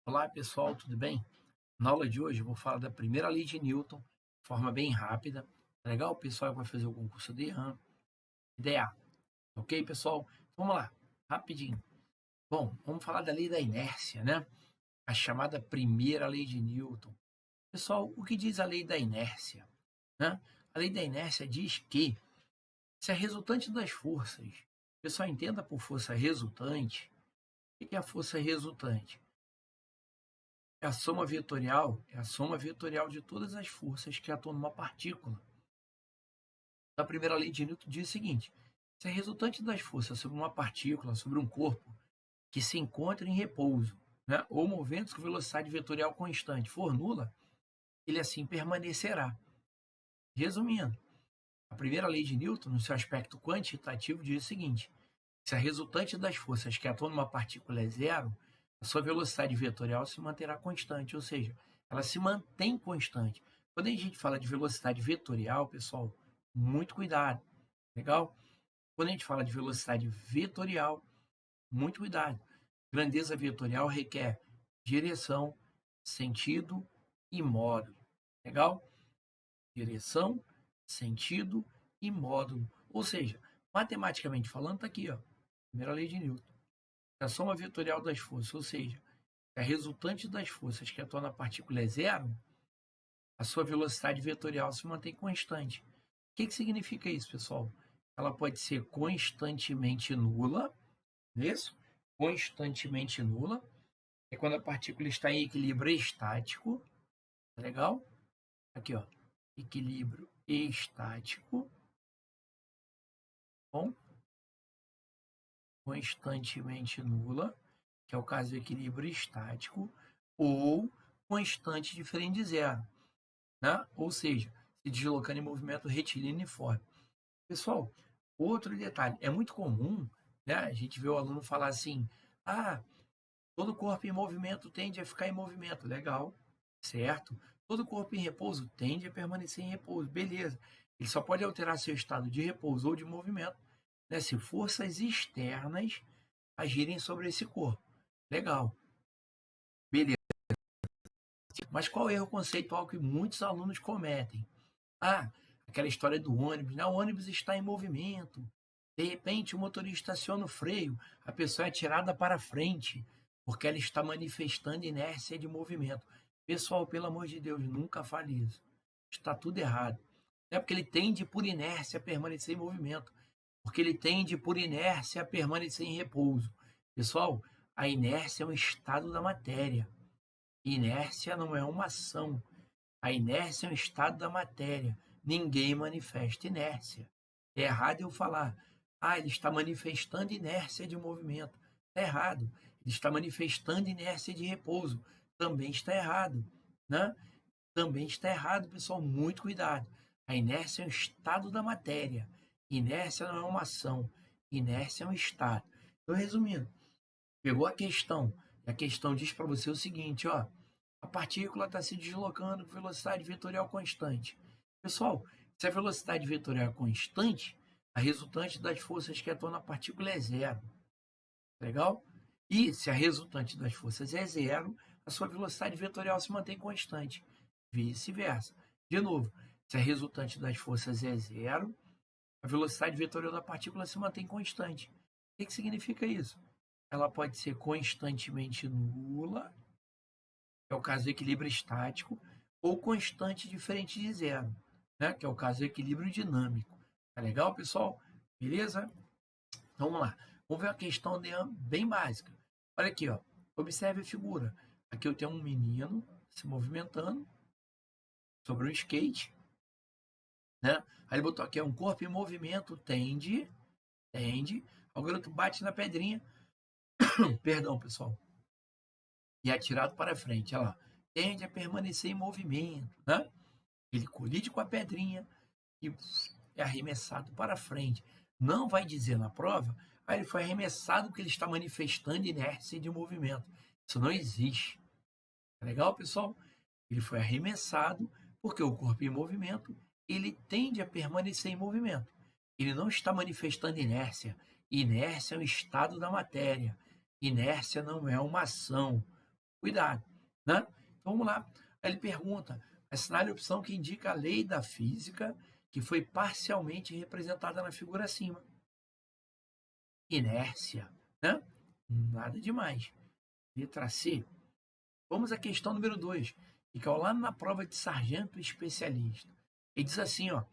Olá pessoal, tudo bem? Na aula de hoje eu vou falar da primeira lei de Newton, de forma bem rápida. Tá legal? O pessoal que vai fazer o concurso de IAM, IDEA. Ok, pessoal? Vamos lá, rapidinho. Bom, vamos falar da lei da inércia, né? A chamada primeira lei de Newton. Pessoal, o que diz a lei da inércia? Né? A lei da inércia diz que se a resultante das forças, pessoal, entenda por força resultante, o que é a força resultante? É a soma vetorial de todas as forças que atuam numa partícula. A primeira lei de Newton diz o seguinte: se a resultante das forças sobre uma partícula, sobre um corpo, que se encontra em repouso, né, ou movimentos com velocidade vetorial constante for nula, ele assim permanecerá. Resumindo, a primeira lei de Newton, no seu aspecto quantitativo, diz o seguinte: se a resultante das forças que atuam numa partícula é zero, a sua velocidade vetorial se manterá constante, ou seja, ela se mantém constante. Quando a gente fala de velocidade vetorial, pessoal, muito cuidado, legal? Quando a gente fala de velocidade vetorial, muito cuidado. Grandeza vetorial requer direção, sentido e módulo, legal? Direção, sentido e módulo. Ou seja, matematicamente falando, está aqui, ó, primeira lei de Newton. A soma vetorial das forças, ou seja, se a resultante das forças que atuam na partícula é zero, a sua velocidade vetorial se mantém constante. O que significa isso, pessoal? Ela pode ser constantemente nula, não é isso? Constantemente nula é quando a partícula está em equilíbrio estático, tá legal? Aqui, ó, equilíbrio estático, bom? Constantemente nula, que é o caso do equilíbrio estático, ou constante diferente de zero, né? Ou seja, se deslocando em movimento retilíneo uniforme. Pessoal, outro detalhe, é muito comum, né, a gente vê o aluno falar assim: ah, todo corpo em movimento tende a ficar em movimento. Legal, certo? Todo corpo em repouso tende a permanecer em repouso. Beleza. Ele só pode alterar seu estado de repouso ou de movimento, né, se forças externas agirem sobre esse corpo. Legal. Beleza. Mas qual é o erro conceitual que muitos alunos cometem? Ah, aquela história do ônibus, né? O ônibus está em movimento. De repente, o motorista aciona o freio, a pessoa é tirada para frente, porque ela está manifestando inércia de movimento. Pessoal, pelo amor de Deus, nunca fale isso. Está tudo errado. É porque ele tende, por inércia, a permanecer em movimento. Porque ele tende, por inércia, a permanecer em repouso. Pessoal, a inércia é um estado da matéria. Inércia não é uma ação. A inércia é um estado da matéria. Ninguém manifesta inércia. É errado eu falar: ah, ele está manifestando inércia de movimento. Está errado. Ele está manifestando inércia de repouso. Também está errado. Né? Também está errado, pessoal. Muito cuidado. A inércia é um estado da matéria. Inércia não é uma ação. Inércia é um estado. Então, resumindo, pegou a questão. E a questão diz para você o seguinte, ó: a partícula está se deslocando com velocidade vetorial constante. Pessoal, se a velocidade vetorial é constante, a resultante das forças que atuam na partícula é zero. Legal? E se a resultante das forças é zero, a sua velocidade vetorial se mantém constante. Vice-versa. De novo, se a resultante das forças é zero, a velocidade vetorial da partícula se mantém constante. O que significa isso? Ela pode ser constantemente nula, que é o caso do equilíbrio estático, ou constante diferente de zero, né? Que é o caso do equilíbrio dinâmico. Tá legal, pessoal? Beleza? Então vamos lá. Vamos ver uma questão bem básica. Olha aqui, ó. Observe a figura. Aqui eu tenho um menino se movimentando sobre um skate, né? Aí ele botou aqui: um corpo em movimento tende. O garoto bate na pedrinha, perdão, pessoal, e é atirado para frente. Olha lá. Tende a permanecer em movimento, né? Ele colide com a pedrinha e é arremessado para frente. Não vai dizer na prova: ah, ele foi arremessado porque ele está manifestando inércia de movimento. Isso não existe. Tá legal, pessoal? Ele foi arremessado porque o corpo em movimento, ele tende a permanecer em movimento. Ele não está manifestando inércia. Inércia é um estado da matéria. Inércia não é uma ação. Cuidado, né? Então vamos lá. Aí ele pergunta: assinale a opção que indica a lei da física que foi parcialmente representada na figura acima. Inércia, né? Nada demais. Letra C. Vamos à questão número 2, que caiu lá na prova de sargento especialista. Ele diz assim, ó: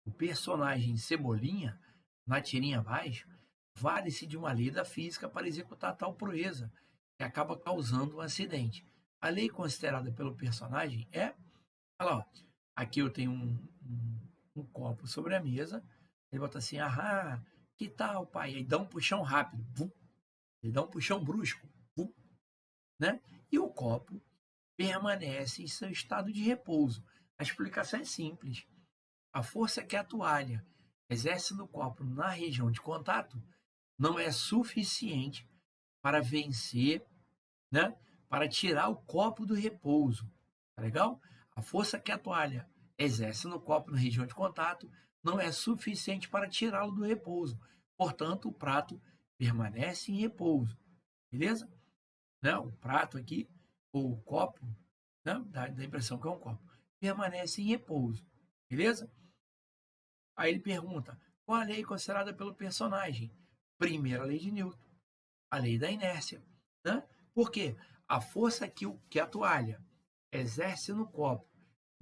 o personagem Cebolinha, na tirinha abaixo, vale-se de uma lei da física para executar tal proeza, que acaba causando um acidente. A lei considerada pelo personagem é... Olha lá, ó, aqui eu tenho um copo sobre a mesa, ele bota assim: ah, que tal, pai? Aí dá um puxão rápido, vum, ele dá um puxão brusco, vum, né? E o copo permanece em seu estado de repouso. A explicação é simples. A força que a toalha exerce no copo na região de contato não é suficiente para vencer, né? Para tirar o copo do repouso. Tá legal? A força que a toalha exerce no copo na região de contato não é suficiente para tirá-lo do repouso. Portanto, o prato permanece em repouso. Beleza? Né? O prato aqui, ou o copo, né? Dá a impressão que é um copo, permanece em repouso. Beleza? Aí ele pergunta: qual a lei considerada pelo personagem? Primeira lei de Newton, a lei da inércia. Né? Por quê? A força que a toalha exerce no copo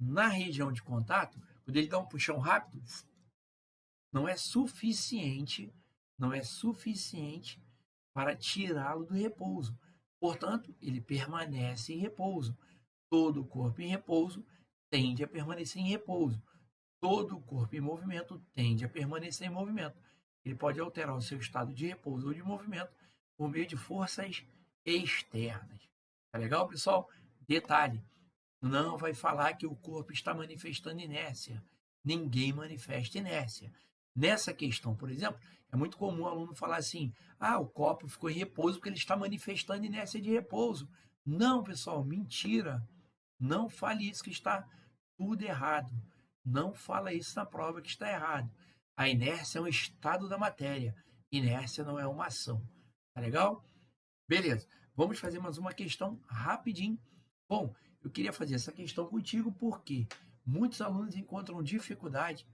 na região de contato, quando ele dá um puxão rápido, não é suficiente, não é suficiente para tirá-lo do repouso. Portanto, ele permanece em repouso. Todo o corpo em repouso tende a permanecer em repouso. Todo o corpo em movimento tende a permanecer em movimento. Ele pode alterar o seu estado de repouso ou de movimento por meio de forças externas. Tá legal, pessoal? Detalhe: não vai falar que o corpo está manifestando inércia. Ninguém manifesta inércia. Nessa questão, por exemplo, é muito comum o aluno falar assim: ah, o copo ficou em repouso porque ele está manifestando inércia de repouso. Não, pessoal, mentira. Não fale isso, que está tudo errado. Não fala isso na prova, que está errado. A inércia é um estado da matéria. Inércia não é uma ação. Tá legal? Beleza. Vamos fazer mais uma questão rapidinho. Bom, eu queria fazer essa questão contigo porque muitos alunos encontram dificuldade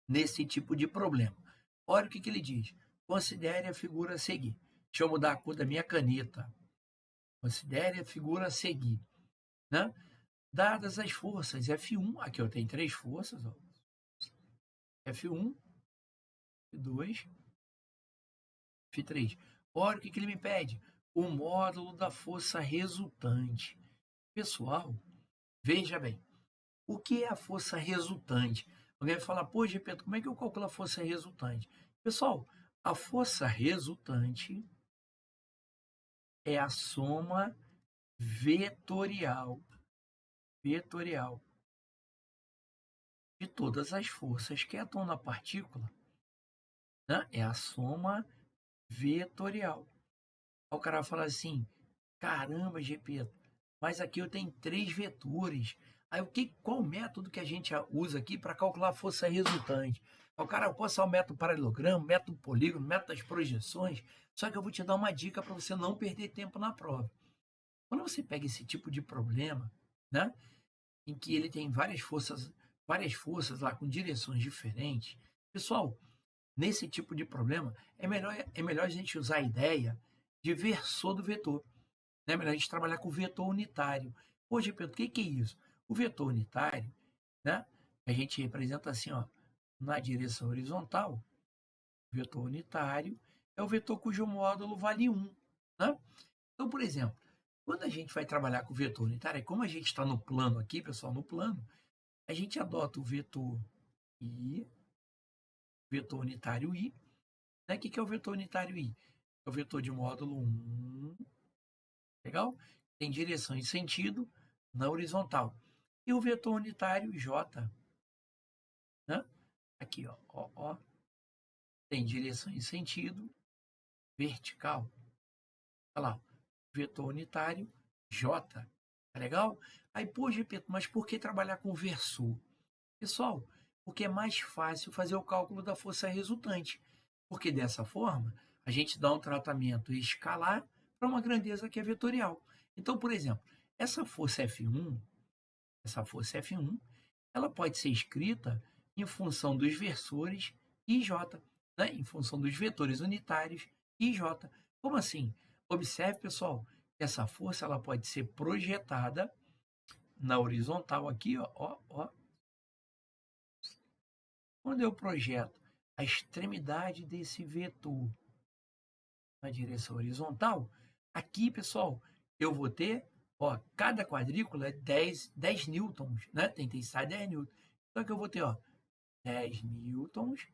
nesse tipo de problema. Olha o que ele diz: considere a figura a seguir. Deixa eu mudar a cor da minha caneta. Considere a figura a seguir, né? Dadas as forças F1, aqui eu tenho 3 forças, ó. F1, F2, F3. Olha o que ele me pede: o módulo da força resultante. Pessoal, veja bem, o que é a força resultante? Alguém vai falar: pô, Gepeto, como é que eu calculo a força resultante? Pessoal, a força resultante é a soma vetorial de todas as forças que atuam na partícula, né? É a soma vetorial. Aí o cara vai falar assim: caramba, Gepeto, mas aqui eu tenho 3 vetores. Aí qual o método que a gente usa aqui para calcular a força resultante? Aí o cara: eu posso usar o método paralelogramo, método polígono, método das projeções, só que eu vou te dar uma dica para você não perder tempo na prova. Quando você pega esse tipo de problema, né, em que ele tem várias forças lá com direções diferentes, pessoal, nesse tipo de problema é melhor a gente usar a ideia de versor do vetor. É melhor a gente trabalhar com vetor unitário. Hoje, Pedro, o que é isso? O vetor unitário, né, a gente representa assim, ó, na direção horizontal. O vetor unitário é o vetor cujo módulo vale 1. Né? Então, por exemplo, quando a gente vai trabalhar com o vetor unitário, como a gente está no plano aqui, pessoal, no plano, a gente adota o vetor I, vetor unitário I. Né? O que é o vetor unitário I? É o vetor de módulo 1, legal? Tem direção e sentido na horizontal. E o vetor unitário J, né? Aqui, ó, tem direção e sentido vertical. Olha lá, vetor unitário J. Tá legal? Aí, pô, Gepeto, mas por que trabalhar com versor? Pessoal, porque é mais fácil fazer o cálculo da força resultante. Porque dessa forma, a gente dá um tratamento escalar para uma grandeza que é vetorial. Então, por exemplo, essa força F1, ela pode ser escrita em função dos versores I J, né? Em função dos vetores unitários I J. Como assim? Observe, pessoal, que essa força ela pode ser projetada na horizontal aqui, ó. Quando eu projeto a extremidade desse vetor na direção horizontal, aqui, pessoal, eu vou ter, ó, cada quadrícula é 10 newtons, né? Tem intensidade 10 newtons. Então aqui eu vou ter, ó, 10 newtons,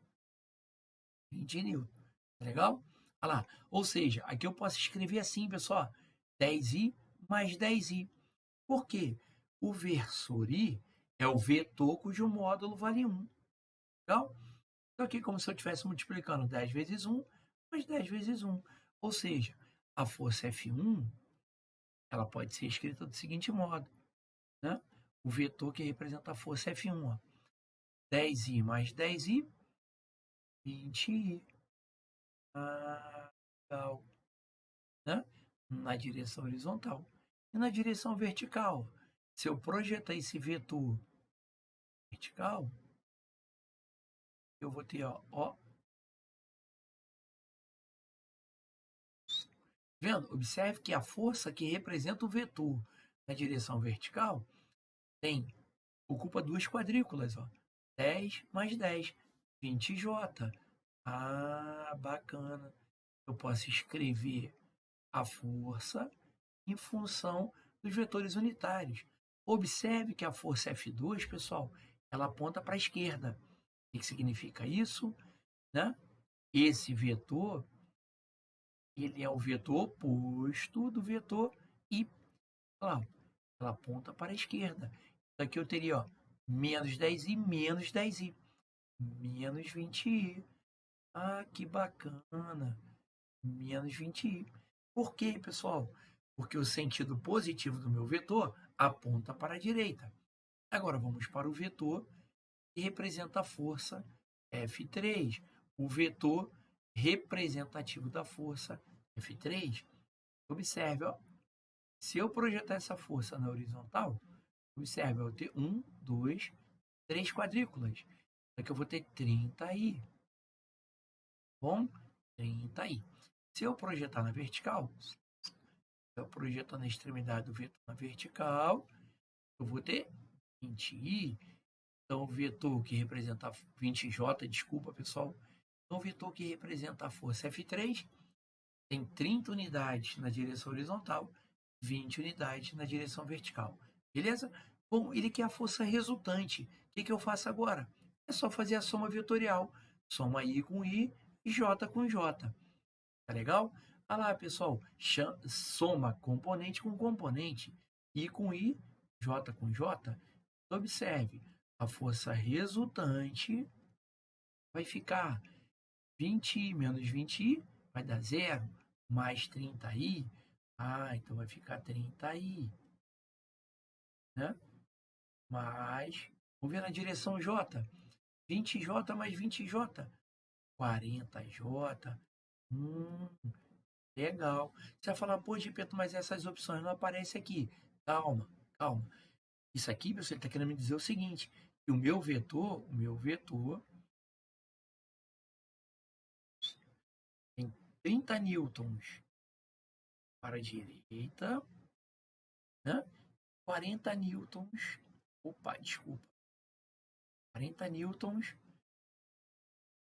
20 newtons. Legal? Olha lá. Ou seja, aqui eu posso escrever assim, pessoal, 10i mais 10i. Por quê? O versor i é o vetor cujo módulo vale 1. Legal? Então aqui como se eu estivesse multiplicando 10 vezes 1 mais 10 vezes 1. Ou seja, a força F1 ela pode ser escrita do seguinte modo, né? O vetor que representa a força F1, ó, 10i mais 10i, 20i. Legal, né? Na direção horizontal. E na direção vertical, se eu projetar esse vetor vertical, eu vou ter, ó, vendo? Observe que a força que representa o vetor na direção vertical ocupa duas quadrículas, ó. 10 mais 10, 20J. Bacana. Eu posso escrever a força em função dos vetores unitários. Observe que a força F2, pessoal, ela aponta para a esquerda. O que significa isso? Né? Esse vetor, ele é o vetor oposto do vetor I. Claro, ela aponta para a esquerda. Então aqui eu teria, ó, menos 10i, menos 10i, menos 20i. Que bacana. Menos 20i. Por quê, pessoal? Porque o sentido positivo do meu vetor aponta para a direita. Agora vamos para o vetor que representa a força F3. O vetor representativo da força F3. Observe, ó, se eu projetar essa força na horizontal, observe, eu vou ter 1, 2, 3 quadrículas. Aqui eu vou ter 30i. Bom, 30i. Se eu projetar na vertical, eu projeto na extremidade do vetor na vertical, eu vou ter 20i. Então, o vetor que representa 20j, desculpa, pessoal. Então, o vetor que representa a força F3 tem 30 unidades na direção horizontal, 20 unidades na direção vertical. Beleza? Bom, ele quer a força resultante. O que eu faço agora? É só fazer a soma vetorial. Soma I com I e J com J. Tá legal? Olha lá, pessoal. Soma componente com componente. I com I, J com J. Observe, a força resultante vai ficar 20i menos 20i, vai dar 0, mais 30i. Então vai ficar 30i. Né? Mais, vamos ver na direção J. 20j mais 20j, 40j. Legal. Você vai falar, pô, Gipeto, mas essas opções não aparecem aqui. Calma, calma. Isso aqui, você está querendo me dizer o seguinte, que o meu vetor tem 30 newtons para a direita, né? 40 newtons, desculpa, 40 newtons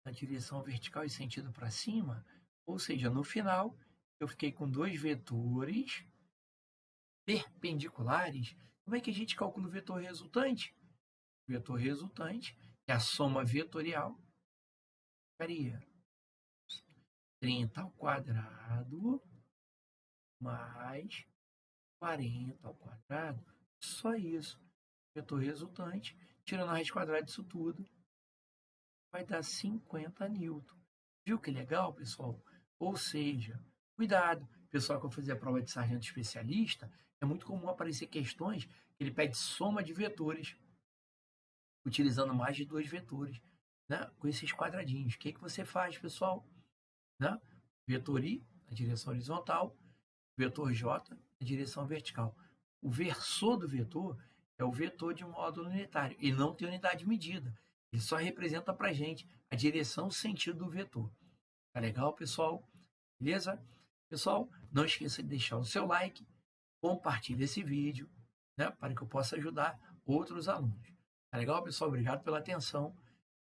na direção vertical e sentido para cima, ou seja, no final, eu fiquei com dois vetores perpendiculares. Como é que a gente calcula o vetor resultante? O vetor resultante é a soma vetorial, ficaria 30 ao quadrado mais 40 ao quadrado. Só isso. Vetor resultante, tirando a raiz quadrada disso tudo, vai dar 50 newton. Viu que legal, pessoal? Ou seja, cuidado, pessoal que vai fazer a prova de sargento especialista, é muito comum aparecer questões que ele pede soma de vetores, utilizando mais de dois vetores, né? Com esses quadradinhos. O que você faz, pessoal? Né? Vetor I, na direção horizontal, vetor J é direção vertical. O versor do vetor é o vetor de módulo unitário. Ele não tem unidade de medida. Ele só representa para a gente a direção, o sentido do vetor. Tá legal, pessoal? Beleza? Pessoal, não esqueça de deixar o seu like, compartilhe esse vídeo, né, para que eu possa ajudar outros alunos. Tá legal, pessoal? Obrigado pela atenção.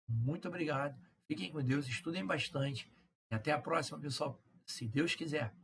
Muito obrigado. Fiquem com Deus, estudem bastante. E até a próxima, pessoal, se Deus quiser.